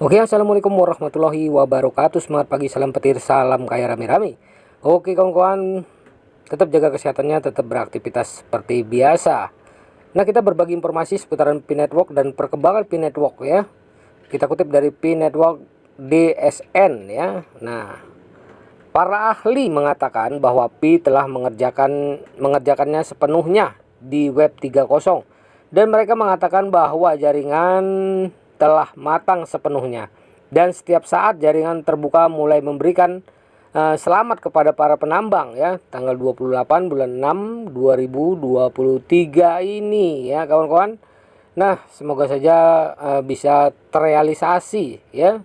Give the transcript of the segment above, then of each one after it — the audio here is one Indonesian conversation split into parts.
Oke, assalamualaikum warahmatullahi wabarakatuh. Semangat pagi, salam petir, salam kaya rame-rame. Oke kawan-kawan, tetap jaga kesehatannya, tetap beraktivitas seperti biasa. Nah, kita berbagi informasi seputaran Pi Network dan perkembangan Pi Network ya. Kita kutip dari Pi Network DSN ya. Nah, para ahli mengatakan bahwa Pi telah mengerjakannya sepenuhnya di Web 3.0, dan mereka mengatakan bahwa jaringan telah matang sepenuhnya, dan setiap saat jaringan terbuka mulai memberikan selamat kepada para penambang ya, tanggal 28 bulan 6 2023 ini ya kawan-kawan. Nah, semoga saja bisa terrealisasi ya.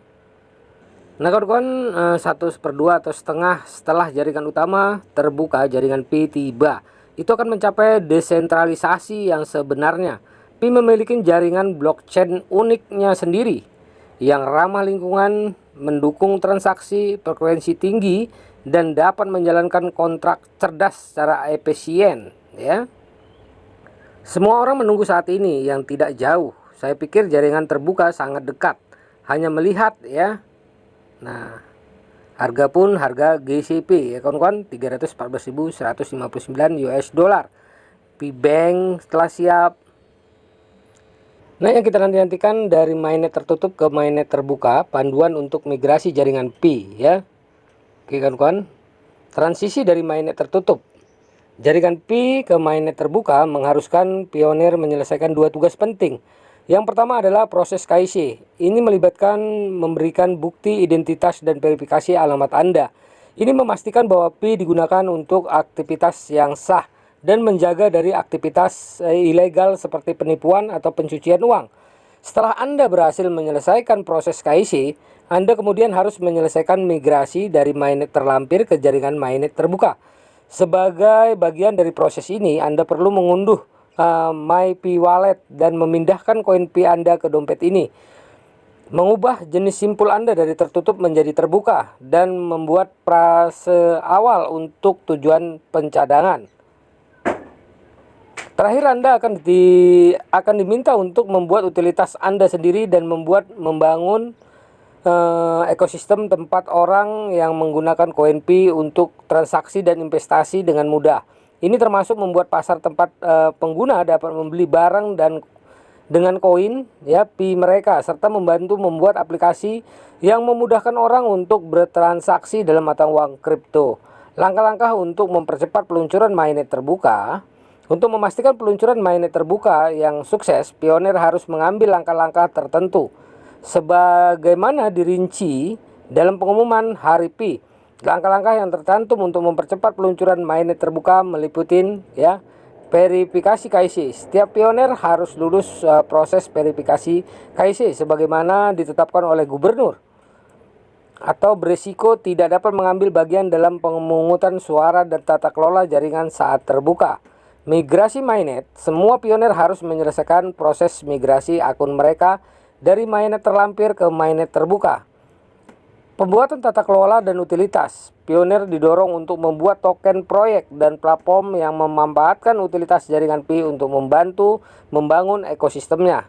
Nah kawan-kawan, 1/2 atau setengah setelah jaringan utama terbuka, jaringan Pi tiba. Itu akan mencapai desentralisasi yang sebenarnya. Pi memiliki jaringan blockchain uniknya sendiri yang ramah lingkungan, mendukung transaksi frekuensi tinggi, dan dapat menjalankan kontrak cerdas secara efisien ya. Semua orang menunggu saat ini yang tidak jauh. Saya pikir jaringan terbuka sangat dekat. Hanya melihat ya. Nah, harga pun harga GCP ya kawan-kawan, 314.159 US dollar. Pi Bank telah siap. Nah, yang kita nantikan dari mainnet tertutup ke mainnet terbuka, panduan untuk migrasi jaringan Pi ya. Oke kawan-kawan, transisi dari mainnet tertutup jaringan Pi ke mainnet terbuka mengharuskan pionir menyelesaikan dua tugas penting. Yang pertama adalah proses KYC. Ini melibatkan memberikan bukti identitas dan verifikasi alamat Anda. Ini memastikan bahwa Pi digunakan untuk aktivitas yang sah dan menjaga dari aktivitas ilegal seperti penipuan atau pencucian uang. Setelah Anda berhasil menyelesaikan proses KYC, Anda kemudian harus menyelesaikan migrasi dari mainnet terlampir ke jaringan mainnet terbuka. Sebagai bagian dari proses ini, Anda perlu mengunduh MyPi Wallet dan memindahkan koin Pi Anda ke dompet ini. Mengubah jenis simpul Anda dari tertutup menjadi terbuka dan membuat prase awal untuk tujuan pencadangan. Terakhir, Anda akan diminta untuk membuat utilitas Anda sendiri dan membangun ekosistem tempat orang yang menggunakan koin Pi untuk transaksi dan investasi dengan mudah. Ini termasuk membuat pasar tempat pengguna dapat membeli barang dan dengan koin ya Pi mereka, serta membantu membuat aplikasi yang memudahkan orang untuk bertransaksi dalam mata uang kripto. Langkah-langkah untuk mempercepat peluncuran mainnet terbuka. Untuk memastikan peluncuran mainnet terbuka yang sukses, pionir harus mengambil langkah-langkah tertentu sebagaimana dirinci dalam pengumuman Hari Pi. Langkah-langkah yang tercantum untuk mempercepat peluncuran mainnet terbuka meliputi ya, verifikasi KYC. Setiap pionir harus lulus proses verifikasi KYC sebagaimana ditetapkan oleh gubernur, atau berisiko tidak dapat mengambil bagian dalam pemungutan suara dan tata kelola jaringan saat terbuka. Migrasi mainnet, semua pionir harus menyelesaikan proses migrasi akun mereka dari mainnet terlampir ke mainnet terbuka. Pembuatan tata kelola dan utilitas. Pionir didorong untuk membuat token proyek dan platform yang memanfaatkan utilitas jaringan Pi untuk membantu membangun ekosistemnya.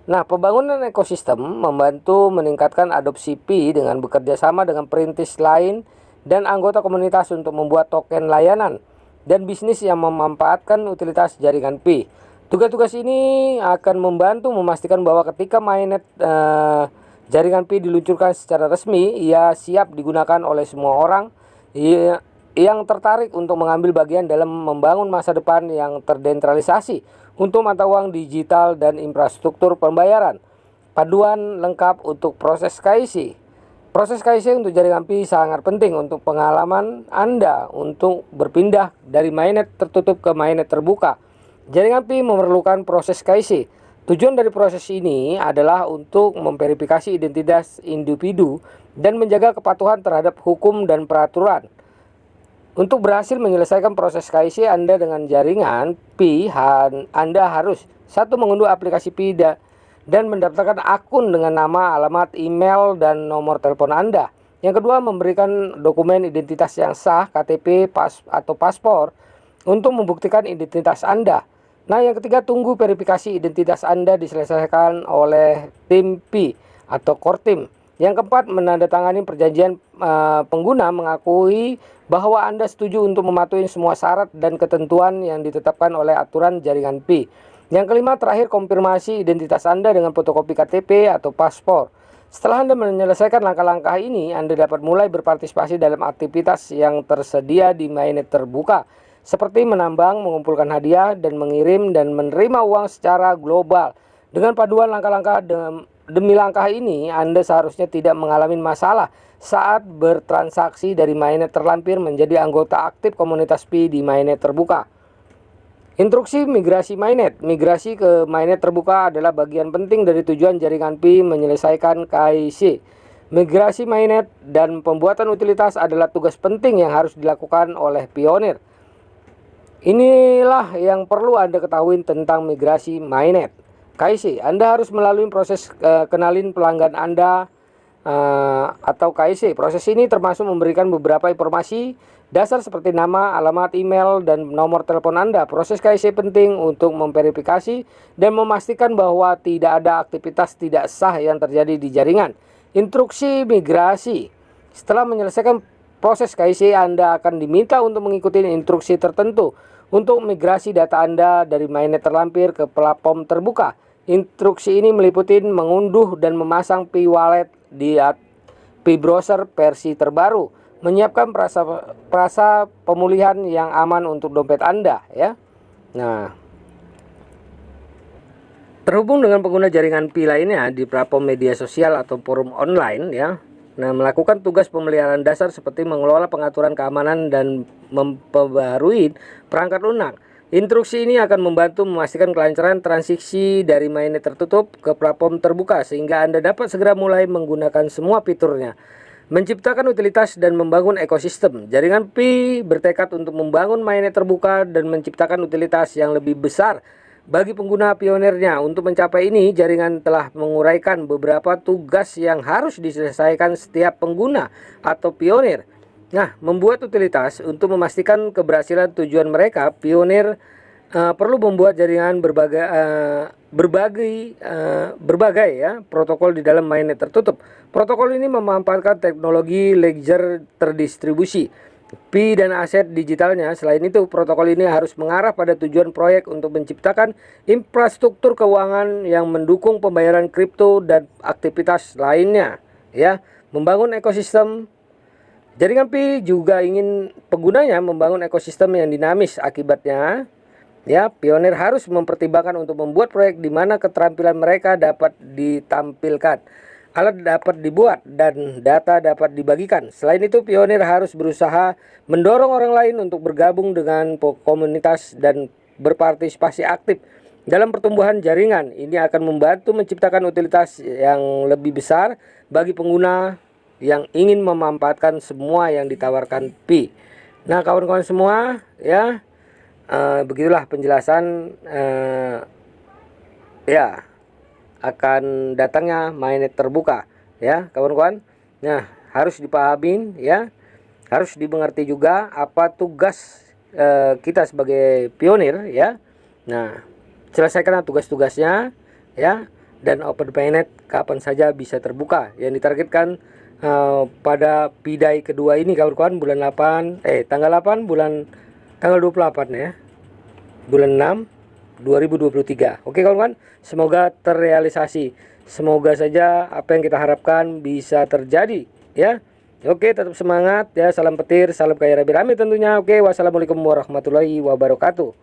Nah, pembangunan ekosistem membantu meningkatkan adopsi Pi dengan bekerja sama dengan perintis lain dan anggota komunitas untuk membuat token layanan dan bisnis yang memanfaatkan utilitas jaringan Pi. Tugas-tugas ini akan membantu memastikan bahwa ketika mainnet jaringan Pi diluncurkan secara resmi, ia siap digunakan oleh semua orang yang tertarik untuk mengambil bagian dalam membangun masa depan yang terdesentralisasi untuk mata uang digital dan infrastruktur pembayaran. Paduan lengkap untuk proses KYC. Proses KYC untuk jaringan Pi sangat penting untuk pengalaman Anda untuk berpindah dari mainnet tertutup ke mainnet terbuka. Jaringan Pi memerlukan proses KYC. Tujuan dari proses ini adalah untuk memverifikasi identitas individu dan menjaga kepatuhan terhadap hukum dan peraturan. Untuk berhasil menyelesaikan proses KYC Anda dengan jaringan Pi, Anda harus: 1. Mengunduh aplikasi Pi dan mendaftarkan akun dengan nama, alamat, email, dan nomor telepon Anda. Yang kedua, memberikan dokumen identitas yang sah, KTP atau paspor, untuk membuktikan identitas Anda. Nah, yang ketiga, tunggu verifikasi identitas Anda diselesaikan oleh tim Pi. atau core team. Yang keempat, menandatangani perjanjian pengguna mengakui bahwa Anda setuju untuk mematuhi semua syarat dan ketentuan yang ditetapkan oleh aturan jaringan Pi. Yang kelima, terakhir, konfirmasi identitas Anda dengan fotokopi KTP atau paspor. Setelah Anda menyelesaikan langkah-langkah ini, Anda dapat mulai berpartisipasi dalam aktivitas yang tersedia di mainnet terbuka, seperti menambang, mengumpulkan hadiah, dan mengirim dan menerima uang secara global. Dengan paduan langkah-langkah demi langkah ini, Anda seharusnya tidak mengalami masalah saat bertransaksi dari mainnet terlampir menjadi anggota aktif komunitas Pi di mainnet terbuka. Instruksi migrasi mainnet. Migrasi ke mainnet terbuka adalah bagian penting dari tujuan jaringan Pi menyelesaikan KIC. Migrasi mainnet dan pembuatan utilitas adalah tugas penting yang harus dilakukan oleh pionir. Inilah yang perlu Anda ketahui tentang migrasi mainnet. KIC, Anda harus melalui proses kenalin pelanggan Anda atau KIC. Proses ini termasuk memberikan beberapa informasi dasar seperti nama, alamat, email, dan nomor telepon Anda. Proses KIC penting untuk memverifikasi dan memastikan bahwa tidak ada aktivitas tidak sah yang terjadi di jaringan. Instruksi migrasi. Setelah menyelesaikan proses KIC, Anda akan diminta untuk mengikuti instruksi tertentu untuk migrasi data Anda dari mainnet terlampir ke platform terbuka. Instruksi ini meliputi mengunduh dan memasang Pi Wallet di Pi Browser versi terbaru, menyiapkan frasa pemulihan yang aman untuk dompet Anda, ya. Nah, terhubung dengan pengguna jaringan Pi lainnya di platform media sosial atau forum online, ya. Nah, melakukan tugas pemeliharaan dasar seperti mengelola pengaturan keamanan dan memperbarui perangkat lunak. Instruksi ini akan membantu memastikan kelancaran transisi dari mainnet tertutup ke platform terbuka sehingga Anda dapat segera mulai menggunakan semua fiturnya. Menciptakan utilitas dan membangun ekosistem. Jaringan Pi bertekad untuk membangun mainnet terbuka dan menciptakan utilitas yang lebih besar bagi pengguna pionirnya. Untuk mencapai ini, jaringan telah menguraikan beberapa tugas yang harus diselesaikan setiap pengguna atau pionir. Nah, membuat utilitas untuk memastikan keberhasilan tujuan mereka, pionir perlu membuat jaringan berbagai ya protokol di dalam mainnet tertutup. Protokol ini memanfaatkan teknologi ledger terdistribusi, Pi dan aset digitalnya. Selain itu, protokol ini harus mengarah pada tujuan proyek untuk menciptakan infrastruktur keuangan yang mendukung pembayaran kripto dan aktivitas lainnya, ya. Membangun ekosistem. Jaringan Pi juga ingin penggunanya membangun ekosistem yang dinamis. Akibatnya, ya, pionir harus mempertimbangkan untuk membuat proyek di mana keterampilan mereka dapat ditampilkan, alat dapat dibuat, dan data dapat dibagikan. Selain itu, pionir harus berusaha mendorong orang lain untuk bergabung dengan komunitas dan berpartisipasi aktif dalam pertumbuhan jaringan. Ini akan membantu menciptakan utilitas yang lebih besar bagi pengguna yang ingin memanfaatkan semua yang ditawarkan Pi. Nah, kawan-kawan semua, ya, begitulah penjelasan ya akan datangnya mainnet terbuka, ya kawan-kawan. Nah, harus dipahamin, ya, harus dimengerti juga apa tugas kita sebagai pionir, ya. Nah, selesaikan tugas-tugasnya, ya, dan open mainnet kapan saja bisa terbuka. Yang ditargetkan pada Pi-Day kedua ini, kawan-kawan, bulan 8 tanggal 8 bulan tanggal 28 ya, bulan 6 2023. Oke kawan-kawan, semoga terrealisasi. Semoga saja apa yang kita harapkan bisa terjadi, ya. Oke, tetap semangat, ya. Salam petir, salam kaya rame tentunya. Oke, wassalamualaikum warahmatullahi wabarakatuh.